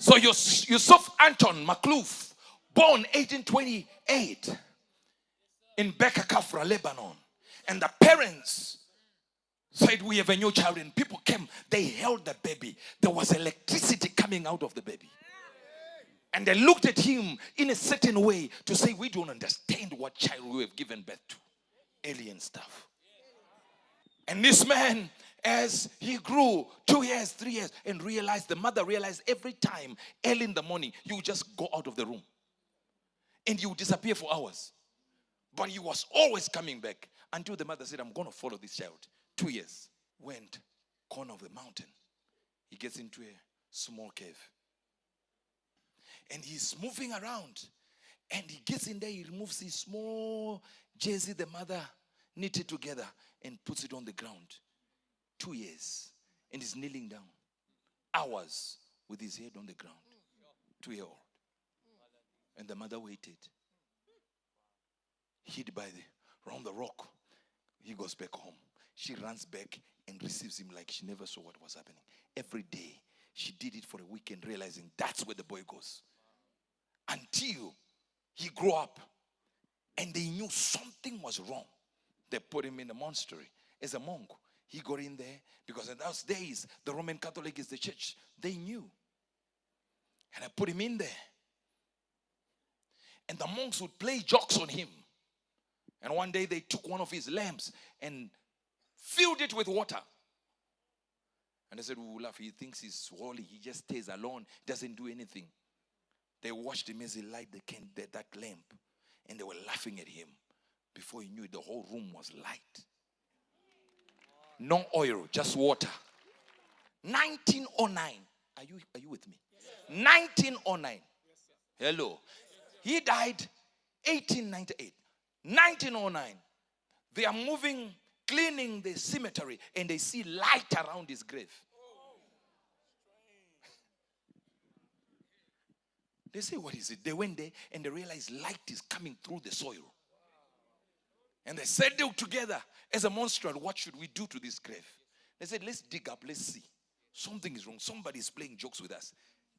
So Youssef Antoun Makhlouf, born 1828 in Beka Kafra, Lebanon. And the parents said, we have a new child. And people came, they held the baby. There was electricity coming out of the baby. And they looked at him in a certain way to say, we don't understand what child we have given birth to. Alien stuff. And this man, as he grew 2 years, 3 years, and the mother realized every time early in the morning, you would just go out of the room. And you would disappear for hours. But he was always coming back until the mother said, I'm going to follow this child. 2 years. Went corner of the mountain. He gets into a small cave. And he's moving around. And he gets in there, he removes his small jersey the mother knitted together and puts it on the ground. 2 years. And he's kneeling down. Hours with his head on the ground. 2-year-old. And the mother waited. Hid around the rock. He goes back home. She runs back and receives him like she never saw what was happening. Every day, she did it for a weekend, realizing that's where the boy goes. Until he grew up and they knew something was wrong. They put him in a monastery as a monk. He got in there because in those days, the Roman Catholic is the church. They knew. And I put him in there. And the monks would play jokes on him. And one day they took one of his lamps and filled it with water. And they said, Olaf, he thinks he's holy. He just stays alone, doesn't do anything. They watched him as he lighted that lamp. And they were laughing at him. Before he knew it, the whole room was light. No oil, just water. 1909. Are you with me? 1909. Hello. He died 1898. 1909. They are moving, cleaning the cemetery, and they see light around his grave. They say, what is it? They went there and they realized light is coming through the soil. And they said together as a monstrel, what should we do to this grave? They said, let's dig up, let's see. Something is wrong. Somebody is playing jokes with us.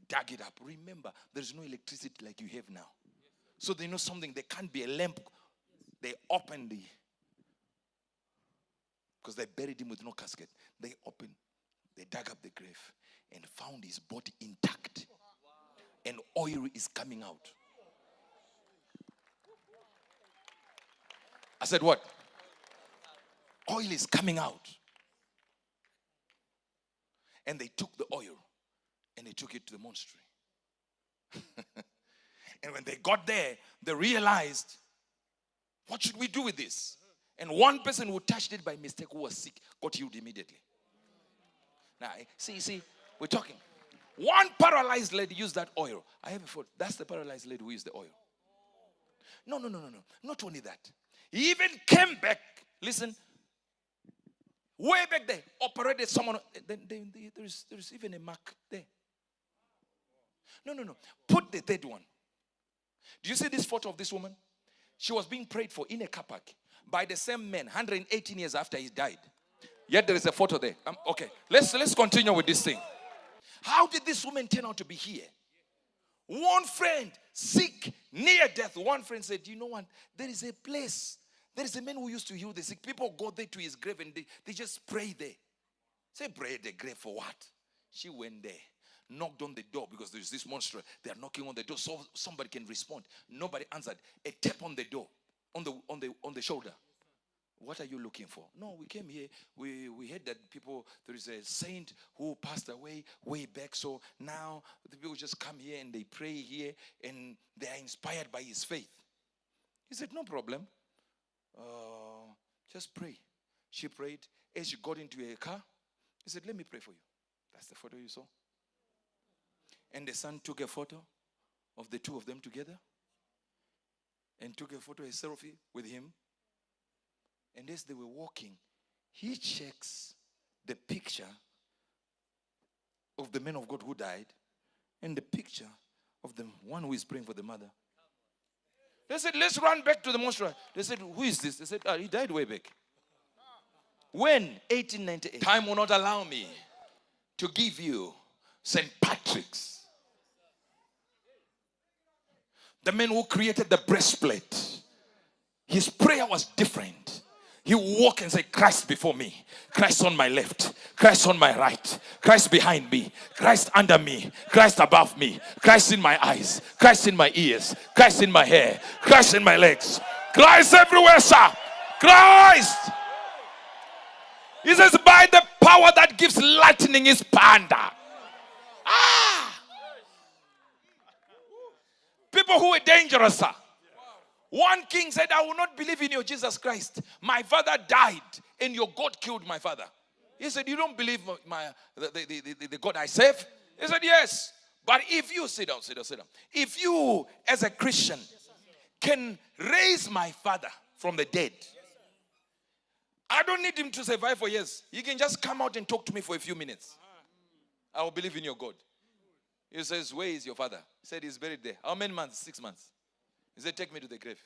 Dug it up. Remember, there's no electricity like you have now. So they know something. There can't be a lamp. They opened because they buried him with no casket. They dug up the grave and found his body intact. And oil is coming out. I said, what? Oil is coming out. And they took the oil and they took it to the monastery. And when they got there, they realized, what should we do with this? And one person who touched it by mistake, who was sick, got healed immediately. Now, see, we're talking. One paralyzed lady used that oil. I have a photo. That's the paralyzed lady who used the oil. No. Not only that. He even came back. Listen. Way back there. Operated someone. There's even a mark there. No. Put the third one. Do you see this photo of this woman? She was being prayed for in a car park by the same man 118 years after he died. Yet there is a photo there. Okay. Let's continue with this thing. How did this woman turn out to be here? One friend, sick, near death. One friend said, you know what? There is a place. There is a man who used to heal the sick. People go there to his grave and they just pray there. Say, pray at the grave for what? She went there, knocked on the door because there's this monster. They are knocking on the door so somebody can respond. Nobody answered. A tap on the door, on the shoulder. What are you looking for? No, we came here. We heard that there is a saint who passed away way back. So now the people just come here and they pray here and they are inspired by his faith. He said, no problem. Just pray. She prayed. As she got into her car, he said, let me pray for you. That's the photo you saw. And the son took a photo of the two of them together and took a photo, a selfie with him. And as they were walking, he checks the picture of the man of God who died and the picture of the one who is praying for the mother. They said, let's run back to the monastery. They said, who is this? They said, he died way back. When? 1898. Time will not allow me to give you St. Patrick's The man who created the breastplate, his prayer was different. He would walk and say, Christ before me, Christ on my left, Christ on my right, Christ behind me, Christ under me, Christ above me, Christ in my eyes, Christ in my ears, Christ in my hair, Christ in my legs, Christ everywhere, sir. Christ. He says, by the power that gives lightning is panda. People who are dangerous, sir. One king said, I will not believe in your Jesus Christ. My father died and your God killed my father. He said, you don't believe the God I serve? He said, yes. But if you, sit down. If you, as a Christian, can raise my father from the dead, I don't need him to survive for years. He can just come out and talk to me for a few minutes. I will believe in your God. He says, where is your father? He said, he's buried there. How many months? 6 months. He said, take me to the grave.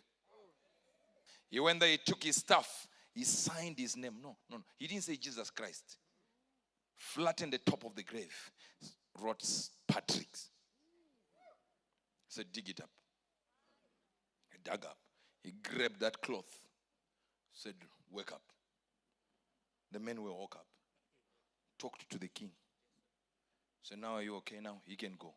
He went there, he took his stuff. He signed his name. No. He didn't say Jesus Christ. Flattened the top of the grave. Wrote Patrick's. He said, dig it up. He dug up. He grabbed that cloth. Said, wake up. The men woke up. Talked to the king. So now are you okay now? He can go.